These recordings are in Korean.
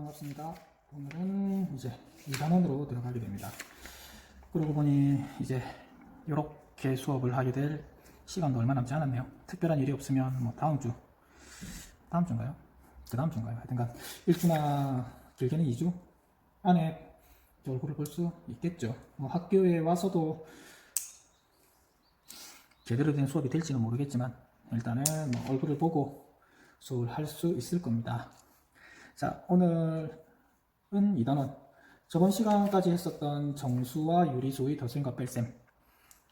반갑습니다. 오늘은 이제 2단원으로 들어가게 됩니다. 그러고 보니 이제 이렇게 수업을 하게 될 시간도 얼마 남지 않았네요. 특별한 일이 없으면 뭐 다음 주인가요? 그 다음 주인가요? 하여튼간 1주나 길게는 2주 안에 얼굴을 볼 수 있겠죠. 뭐 학교에 와서도 제대로 된 수업이 될지는 모르겠지만 일단은 뭐 얼굴을 보고 수업을 할 수 있을 겁니다. 자, 오늘은 2단원. 저번 시간까지 했었던 정수와 유리수의 덧셈과 뺄셈.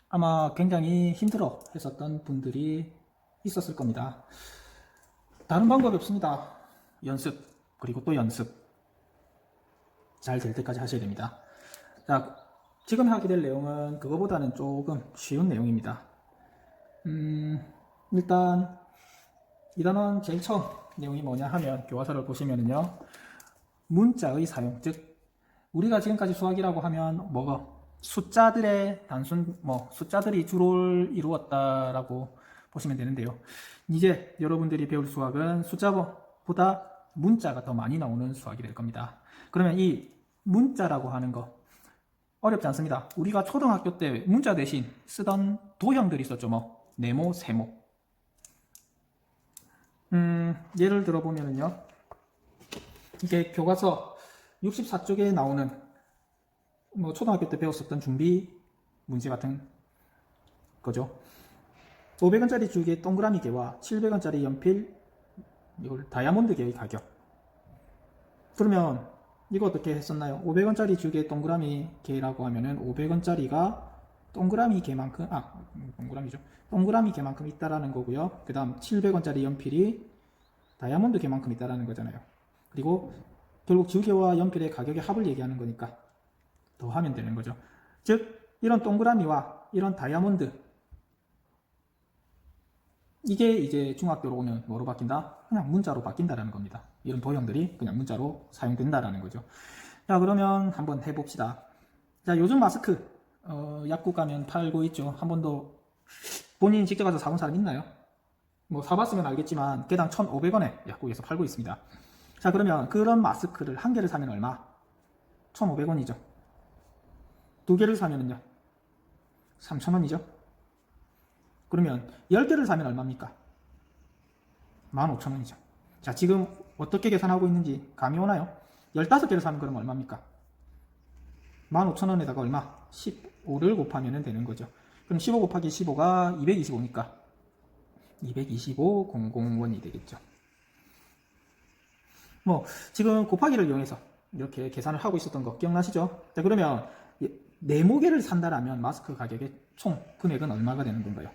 아마 굉장히 힘들어 했었던 분들이 있었을 겁니다. 다른 방법이 없습니다. 연습, 그리고 또 연습. 잘 될 때까지 하셔야 됩니다. 자, 지금 하게 될 내용은 그거보다는 조금 쉬운 내용입니다. 일단 2단원 제일 처음 내용이 뭐냐 하면 교과서를 보시면은요, 문자의 사용, 즉 우리가 지금까지 수학이라고 하면 뭐가 숫자들의 단순 숫자들이 주를 이루었다라고 보시면 되는데요. 이제 여러분들이 배울 수학은 숫자보다 문자가 더 많이 나오는 수학이 될 겁니다. 그러면 이 문자라고 하는 거 어렵지 않습니다. 우리가 초등학교 때 문자 대신 쓰던 도형들이 있었죠. 뭐 네모, 세모. 예를 들어보면은요, 이게 교과서 64쪽에 나오는 뭐 초등학교 때 배웠었던 준비 문제 같은 거죠. 500원짜리 주기의 동그라미 개와 700원짜리 연필, 이걸 다이아몬드 개의 가격. 그러면 이거 어떻게 했었나요? 500원짜리 주기의 동그라미 개라고 하면은 500원짜리가 동그라미 개만큼, 동그라미 개만큼 있다라는 거고요. 그 다음 700원짜리 연필이 다이아몬드 개만큼 있다라는 거잖아요. 그리고 결국 지우개와 연필의 가격의 합을 얘기하는 거니까 더 하면 되는 거죠. 즉 이런 동그라미와 이런 다이아몬드, 이게 이제 중학교로 오면 뭐로 바뀐다? 그냥 문자로 바뀐다라는 겁니다. 이런 도형들이 그냥 문자로 사용된다라는 거죠. 자, 그러면 한번 해봅시다. 자, 요즘 마스크 약국 가면 팔고 있죠. 한 번도 본인이 직접 가서 사본 사람 있나요? 뭐 사봤으면 알겠지만 개당 1,500원에 약국에서 팔고 있습니다. 자, 그러면 그런 마스크를 한 개를 사면 얼마? 1,500원이죠. 두 개를 사면은요, 3,000원이죠. 그러면 10개를 사면 얼마입니까? 15,000원이죠. 자, 지금 어떻게 계산하고 있는지 감이 오나요? 15개를 사면 그럼 얼마입니까? 15,000원에다가 얼마? 15를 곱하면 되는 거죠. 그럼 15 곱하기 15가 225니까 225,000원이 되겠죠. 뭐 지금 곱하기를 이용해서 이렇게 계산을 하고 있었던 거 기억나시죠? 자, 그러면 네모개를 산다라면 마스크 가격의 총 금액은 얼마가 되는 건가요?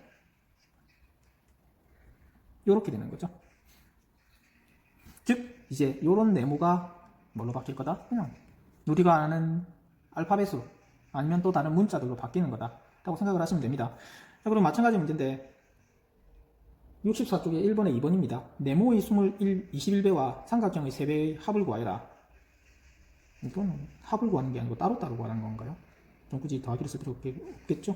이렇게 되는 거죠. 즉 이제 이런 네모가 뭘로 바뀔 거다? 그냥 우리가 아는 알파벳으로 아니면 또 다른 문자들로 바뀌는 거다 라고 생각을 하시면 됩니다. 자, 그럼 마찬가지 문제인데 64쪽에 1번에 2번입니다. 네모의 21배와 삼각형의 3배의 합을 구하여라. 이건 합을 구하는 게 아니고 따로따로 구하는 건가요? 좀 굳이 더하기를 쓸 필요 없겠죠?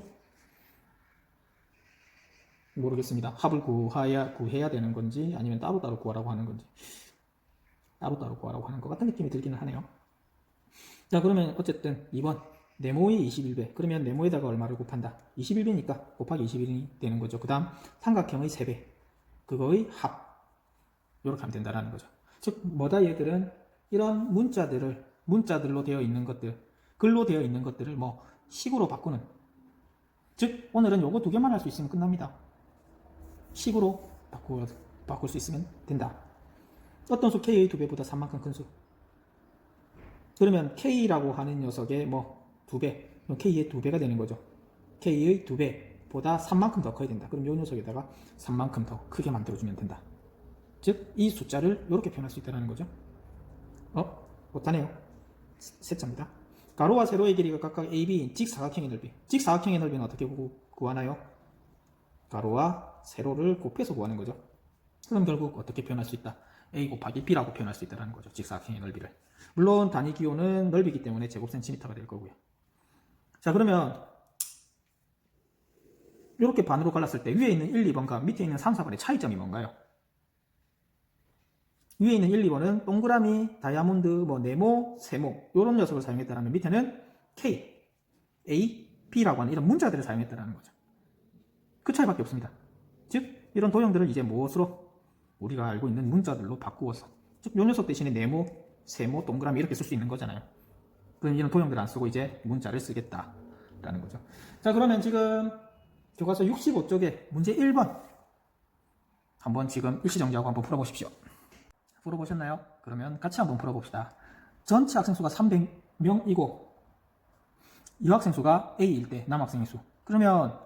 모르겠습니다. 합을 구해야 되는 건지 아니면 따로따로 구하라고 하는 건지 따로따로 구하라고 하는 것 같은 느낌이 들기는 하네요. 자, 그러면 어쨌든 2번 네모의 21배. 그러면 네모에다가 얼마를 곱한다? 21배니까 곱하기 21이 되는 거죠. 그 다음 삼각형의 3배. 그거의 합. 이렇게 하면 된다는 거죠. 즉 뭐다, 얘들은 이런 문자들로 되어 있는 것들, 글로 되어 있는 것들을 뭐 식으로 바꾸는, 즉 오늘은 요거 두 개만 할 수 있으면 끝납니다. 식으로 바꿀 수 있으면 된다. 어떤 수 K의 2배보다 3만큼 큰 수. 그러면 K라고 하는 녀석의 뭐 2배, 그럼 K의 2배가 되는 거죠. K의 2배보다 3만큼 더 커야 된다. 그럼 이 녀석에다가 3만큼 더 크게 만들어주면 된다. 즉 이 숫자를 이렇게 표현할 수 있다는 거죠. 못하네요. 셋자입니다. 가로와 세로의 길이가 각각 AB인 직사각형의 넓이. 직사각형의 넓이는 어떻게 구하나요? 가로와 세로를 곱해서 구하는 거죠. 그럼 결국 어떻게 표현할 수 있다? A 곱하기 B라고 표현할 수 있다는 거죠. 직사각형의 넓이를. 물론 단위 기호는 넓이기 때문에 제곱 센티미터가 될 거고요. 자, 그러면 이렇게 반으로 갈랐을 때 위에 있는 1, 2번과 밑에 있는 3, 4번의 차이점이 뭔가요? 위에 있는 1, 2번은 동그라미, 다이아몬드, 뭐 네모, 세모 이런 녀석을 사용했다라면 밑에는 K, A, B라고 하는 이런 문자들을 사용했다라는 거죠. 그 차이밖에 없습니다. 즉 이런 도형들을 이제 무엇으로 우리가 알고 있는 문자들로 바꾸어서 즉 요 녀석 대신에 네모, 세모, 동그라미 이렇게 쓸 수 있는 거잖아요. 그럼 이런 도형들을 안 쓰고 이제 문자를 쓰겠다라는 거죠. 자, 그러면 지금 교과서 65쪽에 문제 1번 한번 지금 일시정지하고 한번 풀어보십시오. 풀어보셨나요? 그러면 같이 한번 풀어봅시다. 전체 학생 수가 300명이고 여학생 수가 A일 때 남학생의 수. 그러면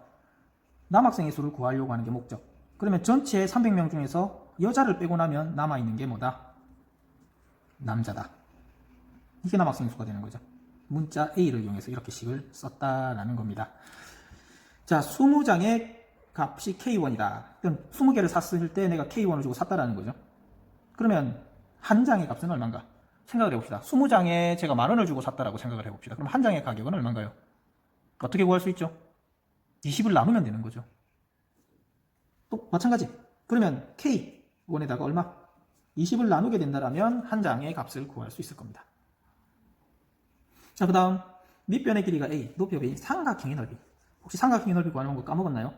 남학생의 수를 구하려고 하는 게 목적. 그러면 전체 300명 중에서 여자를 빼고 나면 남아있는 게 뭐다? 남자다. 이게 남학생의 수가 되는 거죠. 문자 A를 이용해서 이렇게 식을 썼다라는 겁니다. 자, 20장의 값이 K1이다. 그럼 20개를 샀을 때 내가 K1을 주고 샀다라는 거죠. 그러면 한 장의 값은 얼마인가? 생각을 해봅시다. 20장에 제가 10,000원을 주고 샀다라고 생각을 해봅시다. 그럼 한 장의 가격은 얼마인가요? 어떻게 구할 수 있죠? 20을 나누면 되는 거죠. 또 마찬가지. 그러면 K1에다가 얼마? 20을 나누게 된다면 한 장의 값을 구할 수 있을 겁니다. 자, 그 다음 밑변의 길이가 A, 높이가 B, 삼각형의 넓이. 혹시 삼각형의 넓이 구하는 거 까먹었나요?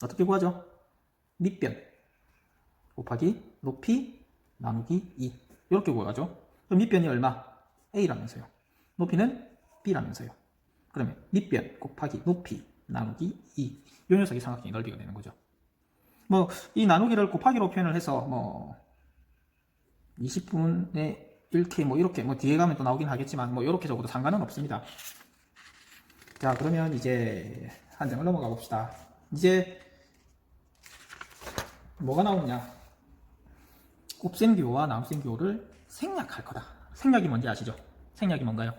어떻게 구하죠? 밑변 곱하기 높이 나누기 2 이렇게 구하죠. 그럼 밑변이 얼마? A라면서요. 높이는 B라면서요. 그러면 밑변 곱하기 높이 나누기 2 이 녀석이 삼각형의 넓이가 되는 거죠. 뭐 이 나누기를 곱하기로 표현을 해서 뭐 20분의 1K 뭐 이렇게 뭐 뒤에 가면 또 나오긴 하겠지만 뭐 이렇게 적어도 상관은 없습니다. 자, 그러면 이제 한 장을 넘어가 봅시다. 이제 뭐가 나오느냐? 곱셈교와 나눗셈교를 생략할 거다. 생략이 뭔지 아시죠? 생략이 뭔가요?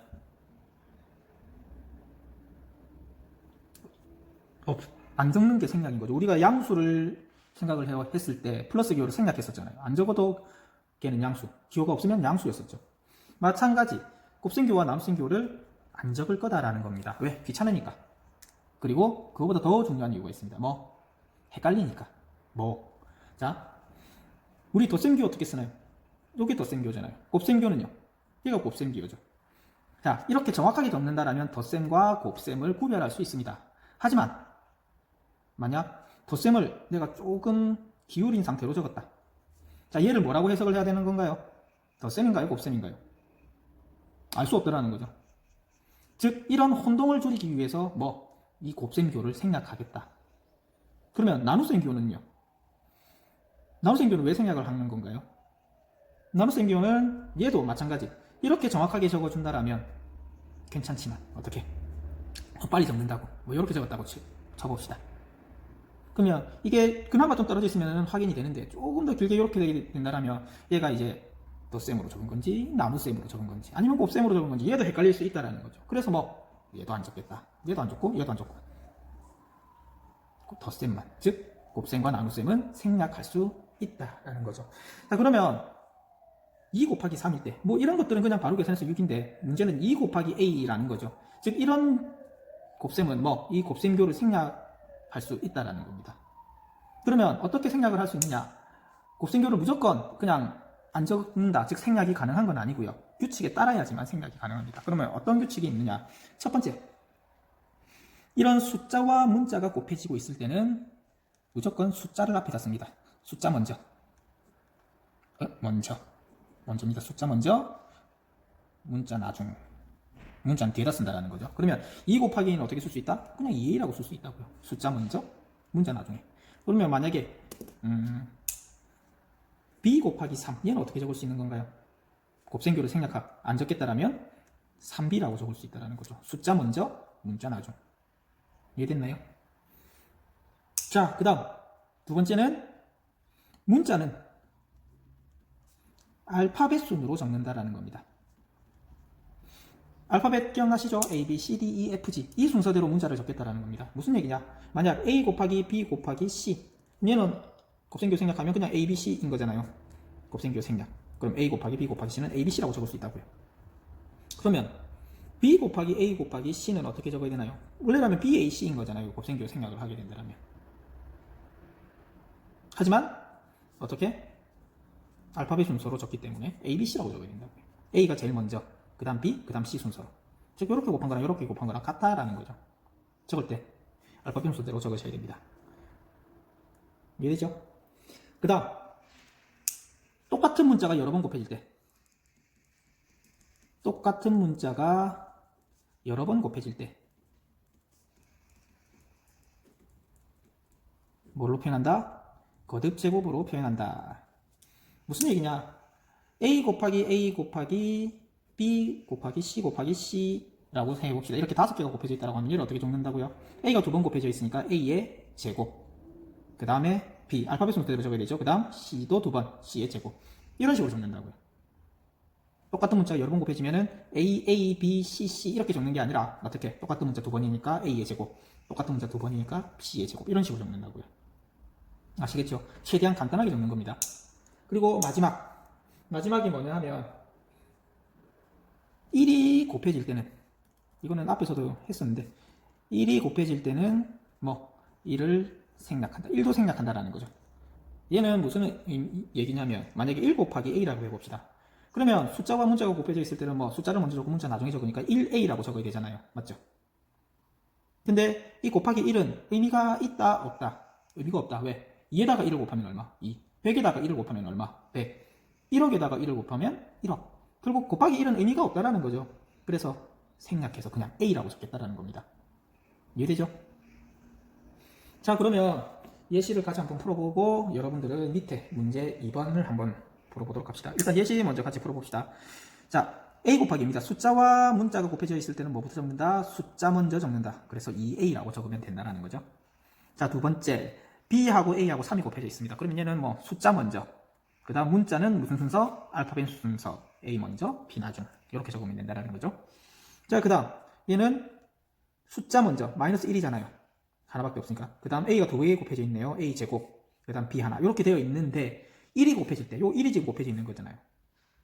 안 적는 게 생략인 거죠. 우리가 양수를 생각을 했을 때 플러스 기호를 생략했었잖아요. 안 적어도 걔는 양수, 기호가 없으면 양수였었죠. 마찬가지 곱셈교와 나눗셈교를 안 적을 거다라는 겁니다. 왜? 귀찮으니까. 그리고 그거보다 더 중요한 이유가 있습니다. 뭐? 헷갈리니까. 뭐? 자, 우리 덧셈교 어떻게 쓰나요? 이게 덧셈교잖아요. 곱셈교는요? 얘가 곱셈기호죠. 자, 이렇게 정확하게 적는다라면 덧셈과 곱셈을 구별할 수 있습니다. 하지만 만약 덧셈을 내가 조금 기울인 상태로 적었다. 자, 얘를 뭐라고 해석을 해야 되는 건가요? 덧셈인가요? 곱셈인가요? 알 수 없더라는 거죠. 즉 이런 혼동을 줄이기 위해서 뭐 이 곱셈교를 생략하겠다. 그러면 나눗셈교는요? 나눗셈교는 왜 생략을 하는 건가요? 나눗셈교는 얘도 마찬가지. 이렇게 정확하게 적어준다라면 괜찮지만 어떻게? 빨리 적는다고 뭐 이렇게 적었다고 쳐봅시다. 그러면 이게 그나마 좀 떨어져 있으면 확인이 되는데 조금 더 길게 이렇게 되게 된다라면 얘가 이제 덧셈으로 적은 건지 나눗셈으로 적은 건지 아니면 곱셈으로 적은 건지 얘도 헷갈릴 수 있다라는 거죠. 그래서 뭐 얘도 안 적겠다. 얘도 안 적고 얘도 안 적고 덧셈만, 즉 곱셈과 나눗셈은 생략할 수 있다라는 거죠. 자, 그러면 2 곱하기 3일 때 뭐 이런 것들은 그냥 바로 계산해서 6인데 문제는 2 곱하기 a라는 거죠. 즉 이런 곱셈은 뭐 이 곱셈교를 생략할 수 있다라는 겁니다. 그러면 어떻게 생략을 할 수 있느냐? 곱셈교를 무조건 그냥 안 적는다, 즉 생략이 가능한 건 아니고요. 규칙에 따라야지만 생략이 가능합니다. 그러면 어떤 규칙이 있느냐? 첫 번째, 이런 숫자와 문자가 곱해지고 있을 때는 무조건 숫자를 앞에다 씁니다. 숫자 먼저. 먼저입니다. 숫자 먼저, 문자 나중. 문자는 뒤에다 쓴다라는 거죠. 그러면 2 곱하기 2는 어떻게 쓸 수 있다? 그냥 2a라고 쓸 수 있다고요. 숫자 먼저, 문자 나중에. 그러면 만약에 b 곱하기 3 얘는 어떻게 적을 수 있는 건가요? 곱셈교를 생략 안 적겠다라면 3b라고 적을 수 있다는 거죠. 숫자 먼저, 문자 나중. 이해됐나요? 자, 그 다음 두 번째는 문자는 알파벳 순으로 적는다라는 겁니다. 알파벳 기억나시죠? A, B, C, D, E, F, G 이 순서대로 문자를 적겠다라는 겁니다. 무슨 얘기냐? 만약 A 곱하기 B 곱하기 C 얘는 곱셈교 생략하면 그냥 A, B, C인 거잖아요. 곱셈교 생략. 그럼 A 곱하기 B 곱하기 C는 A, B, C라고 적을 수 있다고요. 그러면 B 곱하기 A 곱하기 C는 어떻게 적어야 되나요? 원래라면 B, A, C인 거잖아요. 곱셈교 생략을 하게 된다면. 하지만 어떻게? 알파벳 순서로 적기 때문에 A, B, C라고 적어야 된다고요. A가 제일 먼저, 그 다음 B, 그 다음 C 순서로. 즉 이렇게 곱한 거랑 이렇게 곱한 거랑 같다라는 거죠. 적을 때 알파벳 순서대로 적으셔야 됩니다. 이해되죠? 그 다음 똑같은 문자가 여러 번 곱해질 때, 똑같은 문자가 여러 번 곱해질 때 뭘로 표현한다? 거듭 제곱으로 표현한다. 무슨 얘기냐? A 곱하기 A 곱하기 B 곱하기 C 곱하기 C라고 해봅시다. 이렇게 5개가 곱해져 있다고 하면 얘를 어떻게 적는다고요? A가 2번 곱해져 있으니까 A의 제곱, 그 다음에 B, 알파벳 순서대로 적어야 되죠. 그 다음 C도 2번, C의 제곱. 이런 식으로 적는다고요. 똑같은 문자가 여러 번 곱해지면은 A, B, C 이렇게 적는 게 아니라 어떻게? 똑같은 문자 2번이니까 A의 제곱, 똑같은 문자 2번이니까 C의 제곱, 이런 식으로 적는다고요. 아시겠죠? 최대한 간단하게 적는 겁니다. 그리고 마지막이 뭐냐 하면 1이 곱해질 때는, 이거는 앞에서도 했었는데 1이 곱해질 때는 뭐 1을 생략한다, 1도 생략한다라는 거죠. 얘는 무슨 얘기냐면 만약에 1 곱하기 A라고 해봅시다. 그러면 숫자와 문자가 곱해져 있을 때는 뭐 숫자를 먼저 적고 문자 나중에 적으니까 1A라고 적어야 되잖아요. 맞죠? 근데 이 곱하기 1은 의미가 있다 없다? 의미가 없다. 왜? 2에다가 1을 곱하면 얼마? 2. 100에다가 1을 곱하면 얼마? 100. 1억에다가 1을 곱하면 1억. 결국 곱하기 1은 의미가 없다라는 거죠. 그래서 생략해서 그냥 A라고 적겠다라는 겁니다. 이해되죠? 자, 그러면 예시를 같이 한번 풀어보고 여러분들은 밑에 문제 2번을 한번 풀어보도록 합시다. 일단 예시 먼저 같이 풀어봅시다. 자, A 곱하기입니다. 숫자와 문자가 곱해져 있을 때는 뭐부터 적는다? 숫자 먼저 적는다. 그래서 2A라고 적으면 된다는 거죠. 자, 두 번째, B하고 A하고 3이 곱해져 있습니다. 그러면 얘는 뭐 숫자 먼저, 그 다음 문자는 무슨 순서? 알파벳 순서. A 먼저, B 나중. 이렇게 적으면 된다는 거죠. 자, 그 다음 얘는 숫자 먼저, 마이너스 1이잖아요. 하나밖에 없으니까. 그 다음 A가 두 개 곱해져 있네요. A 제곱, 그 다음 B 하나. 이렇게 되어 있는데 1이 곱해질 때, 요 1이 지금 곱해져 있는 거잖아요.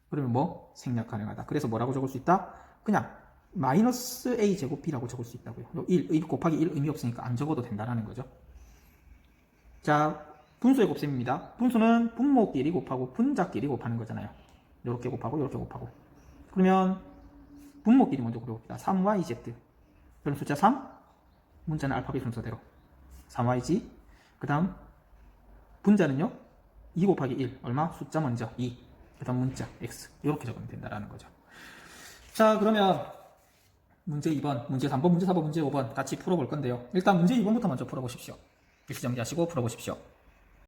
그러면 뭐? 생략 가능하다. 그래서 뭐라고 적을 수 있다? 그냥 마이너스 A 제곱 B라고 적을 수 있다고요. 요 1 곱하기 1 의미 없으니까 안 적어도 된다는 거죠. 자, 분수의 곱셈입니다. 분수는 분모끼리 곱하고 분자끼리 곱하는 거잖아요. 이렇게 곱하고 이렇게 곱하고. 그러면 분모끼리 먼저 곱해봅시다. 3yz. 그럼 숫자 3, 문자는 알파벳 순서대로 3yg. 그 다음 분자는요 2 곱하기 1 얼마? 숫자 먼저 2, 그 다음 문자 x. 이렇게 적으면 된다는 거죠. 자, 그러면 문제 2번, 문제 3번, 문제 4번, 문제 5번 같이 풀어볼 건데요. 일단 문제 2번부터 먼저 풀어보십시오. 일시 정지하시고 풀어보십시오.